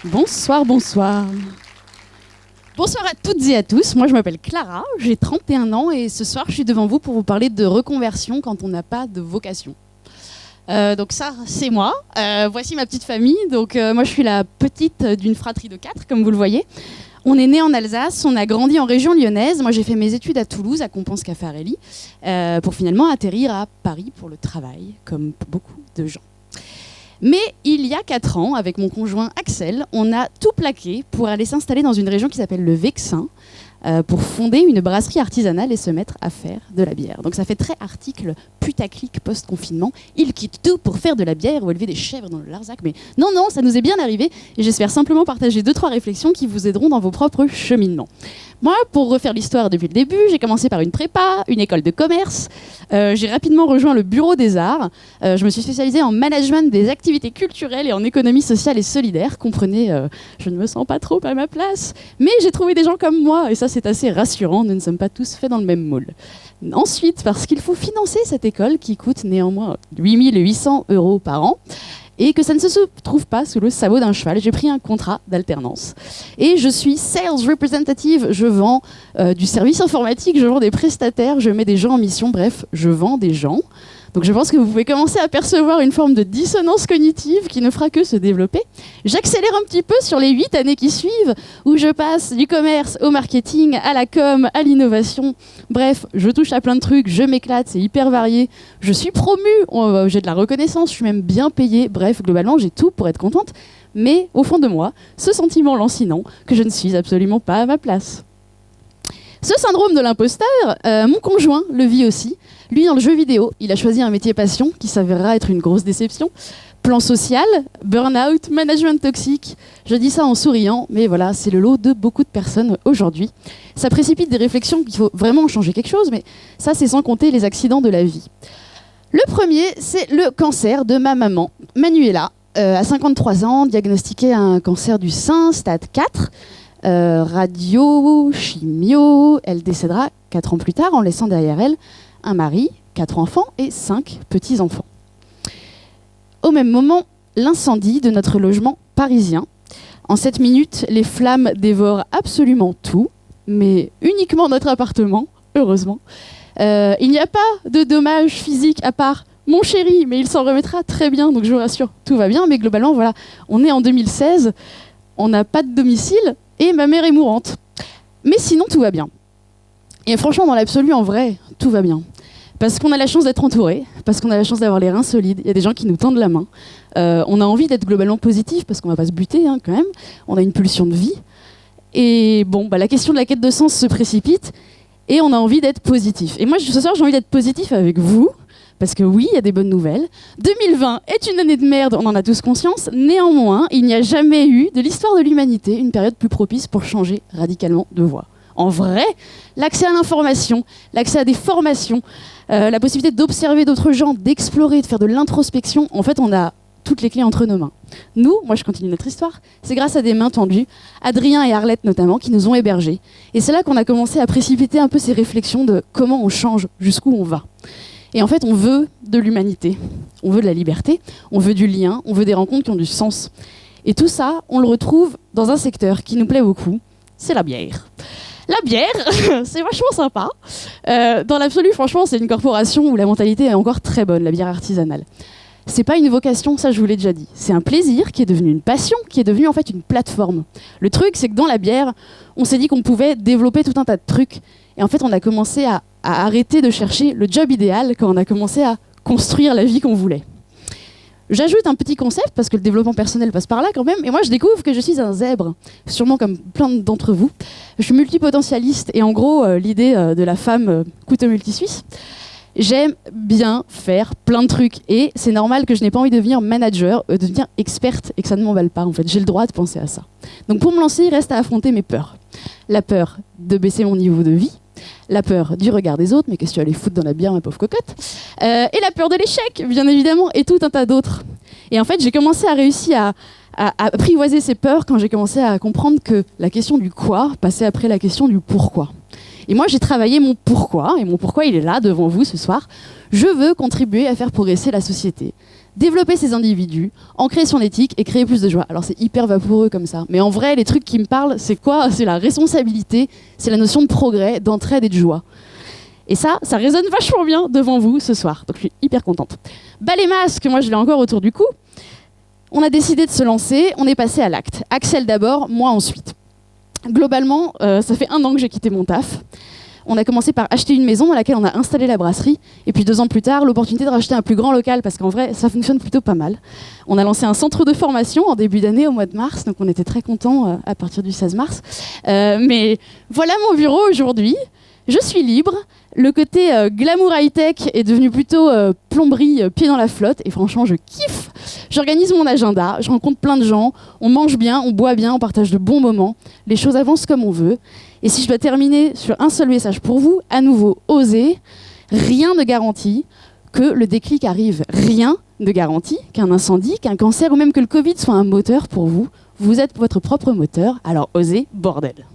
Bonsoir, bonsoir. Bonsoir à toutes et à tous, moi je m'appelle Clara, j'ai 31 ans et ce soir je suis devant vous pour vous parler de reconversion quand on n'a pas de vocation. Donc ça c'est moi, voici ma petite famille, donc moi je suis la petite d'une fratrie de 4 comme vous le voyez. On est né en Alsace, on a grandi en région lyonnaise, moi j'ai fait mes études à Toulouse, à Compense-Caffarelli, pour finalement atterrir à Paris pour le travail, comme beaucoup de gens. Mais il y a 4 ans, avec mon conjoint Axel, on a tout plaqué pour aller s'installer dans une région qui s'appelle le Vexin, pour fonder une brasserie artisanale et se mettre à faire de la bière. Donc ça fait très article putaclic post-confinement. Il quitte tout pour faire de la bière ou élever des chèvres dans le Larzac. Mais non, ça nous est bien arrivé et j'espère simplement partager 2-3 réflexions qui vous aideront dans vos propres cheminements. Moi, pour refaire l'histoire depuis le début, j'ai commencé par une prépa, une école de commerce. J'ai rapidement rejoint le bureau des arts. Je me suis spécialisée en management des activités culturelles et en économie sociale et solidaire. Comprenez, je ne me sens pas trop à ma place. Mais j'ai trouvé des gens comme moi et ça, c'est assez rassurant. Nous ne sommes pas tous faits dans le même moule. Ensuite, parce qu'il faut financer cette école qui coûte néanmoins 8 800 € par an. Et que ça ne se trouve pas sous le sabot d'un cheval. J'ai pris un contrat d'alternance. Et je suis sales representative. Je vends du service informatique, je vends des prestataires, je mets des gens en mission. Bref, je vends des gens. Donc je pense que vous pouvez commencer à percevoir une forme de dissonance cognitive qui ne fera que se développer. J'accélère un petit peu sur les 8 années qui suivent, où je passe du commerce au marketing, à la com, à l'innovation. Bref, je touche à plein de trucs, je m'éclate, c'est hyper varié. Je suis promue, j'ai de la reconnaissance, je suis même bien payée. Bref, globalement, j'ai tout pour être contente. Mais au fond de moi, ce sentiment lancinant que je ne suis absolument pas à ma place. Ce syndrome de l'imposteur, mon conjoint le vit aussi. Lui, dans le jeu vidéo, il a choisi un métier passion qui s'avérera être une grosse déception. Plan social, burn-out, management toxique. Je dis ça en souriant, mais voilà, c'est le lot de beaucoup de personnes aujourd'hui. Ça précipite des réflexions qu'il faut vraiment changer quelque chose, mais ça, c'est sans compter les accidents de la vie. Le premier, c'est le cancer de ma maman, Manuela, à 53 ans, diagnostiquée à un cancer du sein, stade 4. Radio, chimio, elle décédera 4 ans plus tard en laissant derrière elle un mari, 4 enfants et 5 petits-enfants. Au même moment, l'incendie de notre logement parisien. En 7 minutes, les flammes dévorent absolument tout, mais uniquement notre appartement, heureusement. Il n'y a pas de dommages physiques à part mon chéri, mais il s'en remettra très bien, donc je vous rassure, tout va bien. Mais globalement, voilà, on est en 2016, on n'a pas de domicile et ma mère est mourante. Mais sinon, tout va bien. Et franchement, dans l'absolu, en vrai, tout va bien. Parce qu'on a la chance d'être entouré, parce qu'on a la chance d'avoir les reins solides, il y a des gens qui nous tendent la main. On a envie d'être globalement positif, parce qu'on ne va pas se buter quand même. On a une pulsion de vie. Et bon, la question de la quête de sens se précipite, et on a envie d'être positif. Et moi, ce soir, j'ai envie d'être positif avec vous, parce que oui, il y a des bonnes nouvelles. 2020 est une année de merde, on en a tous conscience. Néanmoins, il n'y a jamais eu de l'histoire de l'humanité une période plus propice pour changer radicalement de voie. En vrai, l'accès à l'information, l'accès à des formations, la possibilité d'observer d'autres gens, d'explorer, de faire de l'introspection, en fait, on a toutes les clés entre nos mains. Nous, moi je continue notre histoire, c'est grâce à des mains tendues, Adrien et Arlette notamment, qui nous ont hébergés. Et c'est là qu'on a commencé à précipiter un peu ces réflexions de comment on change, jusqu'où on va. Et en fait, on veut de l'humanité, on veut de la liberté, on veut du lien, on veut des rencontres qui ont du sens. Et tout ça, on le retrouve dans un secteur qui nous plaît beaucoup, c'est la bière. La bière, c'est vachement sympa. Dans l'absolu, franchement, c'est une corporation où la mentalité est encore très bonne, la bière artisanale. C'est pas une vocation, ça je vous l'ai déjà dit. C'est un plaisir qui est devenu une passion, qui est devenu en fait une plateforme. Le truc, c'est que dans la bière, on s'est dit qu'on pouvait développer tout un tas de trucs. Et en fait, on a commencé à arrêter de chercher le job idéal quand on a commencé à construire la vie qu'on voulait. J'ajoute un petit concept, parce que le développement personnel passe par là quand même, et moi je découvre que je suis un zèbre, sûrement comme plein d'entre vous. Je suis multipotentialiste, et en gros, l'idée de la femme couteau multi-suisse, j'aime bien faire plein de trucs, et c'est normal que je n'ai pas envie de devenir manager, de devenir experte, et que ça ne m'emballe pas en fait, j'ai le droit de penser à ça. Donc pour me lancer, il reste à affronter mes peurs. La peur de baisser mon niveau de vie, la peur du regard des autres, mais qu'est-ce que tu vas aller foutre dans la bière, ma pauvre cocotte, et la peur de l'échec, bien évidemment, et tout un tas d'autres. Et en fait, j'ai commencé à réussir à apprivoiser ces peurs quand j'ai commencé à comprendre que la question du quoi passait après la question du pourquoi. Et moi, j'ai travaillé mon pourquoi, et mon pourquoi, il est là, devant vous ce soir. Je veux contribuer à faire progresser la société, développer ses individus, ancrer son éthique et créer plus de joie. Alors c'est hyper vaporeux comme ça, mais en vrai, les trucs qui me parlent, c'est quoi? C'est la responsabilité, c'est la notion de progrès, d'entraide et de joie. Et ça résonne vachement bien devant vous ce soir, donc je suis hyper contente. Bah les masques, moi je l'ai encore autour du cou. On a décidé de se lancer, on est passé à l'acte. Axel d'abord, moi ensuite. Globalement, ça fait 1 an que j'ai quitté mon taf. On a commencé par acheter une maison dans laquelle on a installé la brasserie. Et puis 2 ans plus tard, l'opportunité de racheter un plus grand local, parce qu'en vrai, ça fonctionne plutôt pas mal. On a lancé un centre de formation en début d'année, au mois de mars, donc on était très contents à partir du 16 mars. Mais voilà mon bureau aujourd'hui. Je suis libre. Le côté glamour high-tech est devenu plutôt plomberie, pied dans la flotte. Et franchement, je kiffe. J'organise mon agenda, je rencontre plein de gens. On mange bien, on boit bien, on partage de bons moments. Les choses avancent comme on veut. Et si je dois terminer sur un seul message pour vous, à nouveau, osez. Rien ne garantit que le déclic arrive. Rien ne garantit qu'un incendie, qu'un cancer ou même que le Covid soit un moteur pour vous. Vous êtes votre propre moteur, alors osez, bordel.